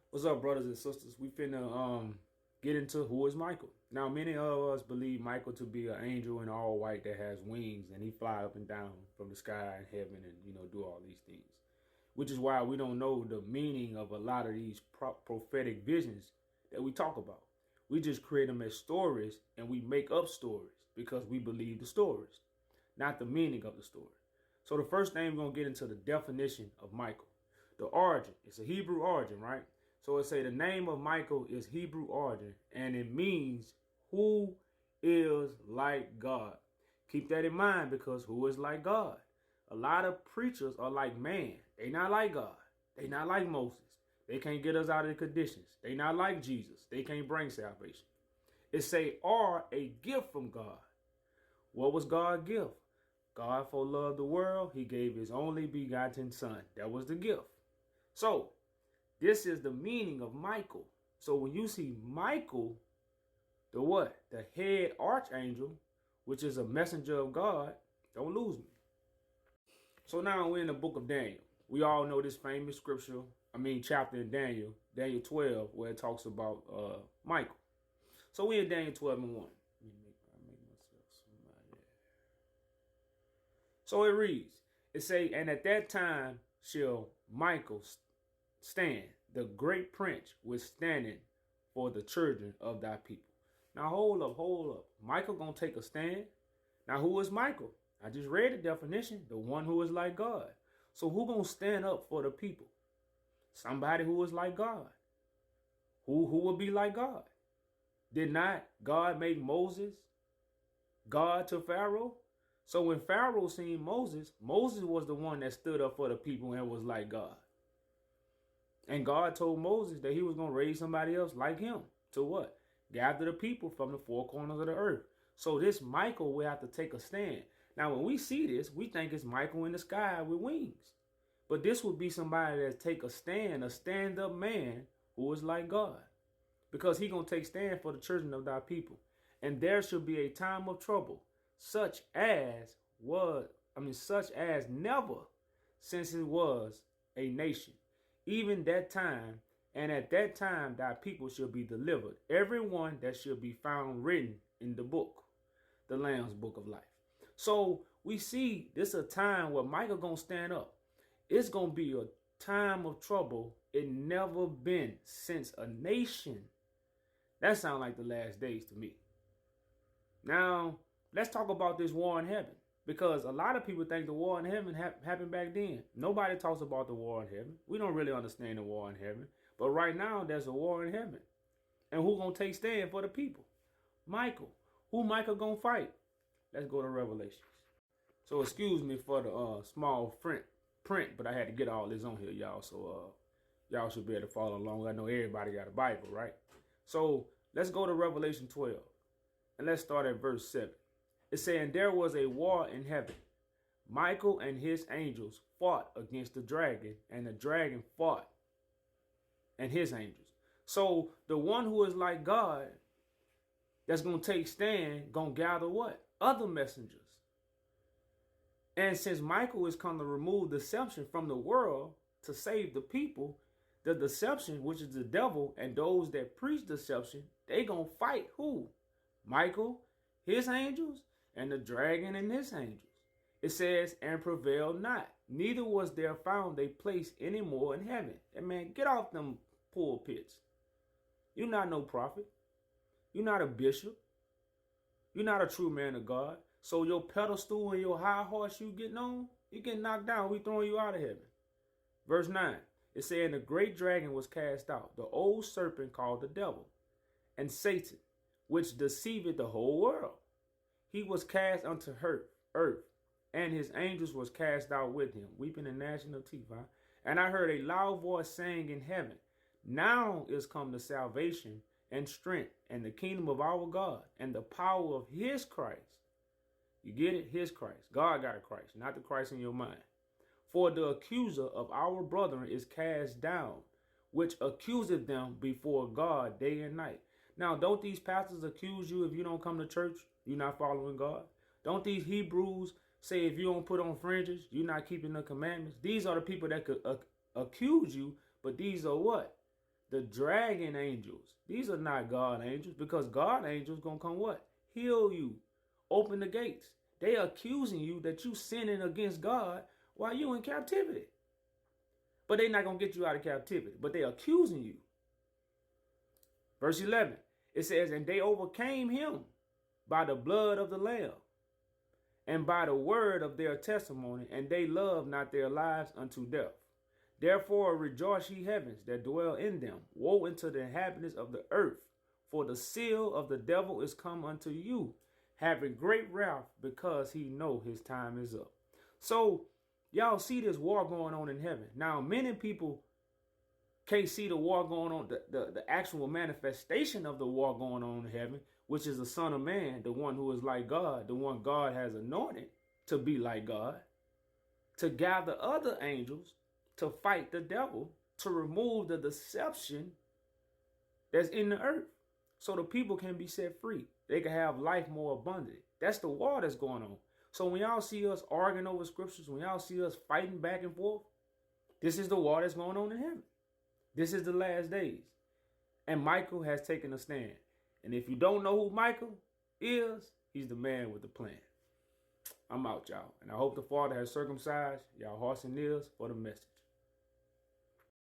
What's up, brothers and sisters? We finna get into who is Michael. Now, many of us believe Michael to be an angel in all white that has wings, and he fly up and down from the sky and heaven, and do all these things. Which is why we don't know the meaning of a lot of these prophetic visions that we talk about. We just create them as stories, and we make up stories because we believe the stories, not the meaning of the story. So the first thing we're gonna get into the definition of Michael. The origin. It's a Hebrew origin, right? So it say the name of Michael is Hebrew origin, and it means who is like God. Keep that in mind, because who is like God? A lot of preachers are like man. They not like God. They not like Moses. They can't get us out of the conditions. They not like Jesus. They can't bring salvation. It say are a gift from God. What was God's gift? God for loved the world, he gave his only begotten son. That was the gift. So this is the meaning of Michael. So when you see Michael, the what? The head archangel, which is a messenger of God, don't lose me. So now we're in the book of Daniel. We all know this famous chapter in Daniel, Daniel 12, where it talks about Michael. So we're in Daniel 12 and 1. So it reads, it say, and at that time shall Michael stand, the great prince withstanding for the children of thy people. Now hold up. Michael gonna take a stand. Now who is Michael? I just read the definition, the one who is like God. So who gonna stand up for the people? Somebody who is like God. Who will be like God? Did not God make Moses God to Pharaoh? So when Pharaoh seen Moses, Moses was the one that stood up for the people and was like God. And God told Moses that he was going to raise somebody else like him to what? Gather the people from the four corners of the earth. So this Michael will have to take a stand. Now, when we see this, we think it's Michael in the sky with wings. But this would be somebody that take a stand-up man who is like God. Because he going to take stand for the children of thy people. And there shall be a time of trouble, such as never since it was a nation, even that time, and at that time thy people shall be delivered, everyone that shall be found written in the book, the Lamb's book of life. So we see this a time where Michael gonna stand up. It's gonna be a time of trouble it never been since a nation. That sounds like the last days to me. Now, let's talk about this war in heaven, because a lot of people think the war in heaven happened back then. Nobody talks about the war in heaven. We don't really understand the war in heaven. But right now, there's a war in heaven. And who going to take stand for the people? Michael. Who Michael going to fight? Let's go to Revelations. So excuse me for the small print, but I had to get all this on here, y'all. So y'all should be able to follow along. I know everybody got a Bible, right? So let's go to Revelation 12. And let's start at verse 7. It's saying there was a war in heaven. Michael and his angels fought against the dragon, and the dragon fought and his angels. So the one who is like God, that's going to take stand, going to gather what? Other messengers. And since Michael is come to remove deception from the world to save the people, the deception, which is the devil, and those that preach deception, they going to fight who? Michael, his angels, and the dragon and his angels. It says, and prevailed not. Neither was there found a place any more in heaven. And man, get off them pulpits. You're not no prophet. You're not a bishop. You're not a true man of God. So your pedestal and your high horse you getting on, you getting knocked down. We throwing you out of heaven. Verse 9. It said, the great dragon was cast out, the old serpent called the devil, and Satan, which deceived the whole world. He was cast unto earth, and his angels was cast out with him, weeping and gnashing of teeth. Huh? And I heard a loud voice saying in heaven, now is come the salvation and strength and the kingdom of our God and the power of his Christ. You get it? His Christ. God got a Christ, not the Christ in your mind. For the accuser of our brethren is cast down, which accuseth them before God day and night. Now, don't these pastors accuse you if you don't come to church, you're not following God? Don't these Hebrews say if you don't put on fringes, you're not keeping the commandments? These are the people that could accuse you, but these are what? The dragon angels. These are not God angels, because God angels gonna come what? Heal you. Open the gates. They are accusing you that you sinning against God while you in captivity. But they're not gonna get you out of captivity. But they're accusing you. Verse 11. It says, and they overcame him by the blood of the Lamb and by the word of their testimony, and they loved not their lives unto death. Therefore rejoice, ye heavens that dwell in them. Woe unto the inhabitants of the earth, for the seal of the devil is come unto you, having great wrath, because he know his time is up. So y'all see this war going on in heaven. Now, many people can't see the war going on, the actual manifestation of the war going on in heaven, which is the Son of Man, the one who is like God, the one God has anointed to be like God, to gather other angels to fight the devil, to remove the deception that's in the earth, so the people can be set free. They can have life more abundantly. That's the war that's going on. So when y'all see us arguing over scriptures, when y'all see us fighting back and forth, this is the war that's going on in heaven. This is the last days. And Michael has taken a stand. And if you don't know who Michael is, he's the man with the plan. I'm out, y'all. And I hope the Father has circumcised y'all hearts and ears for the message.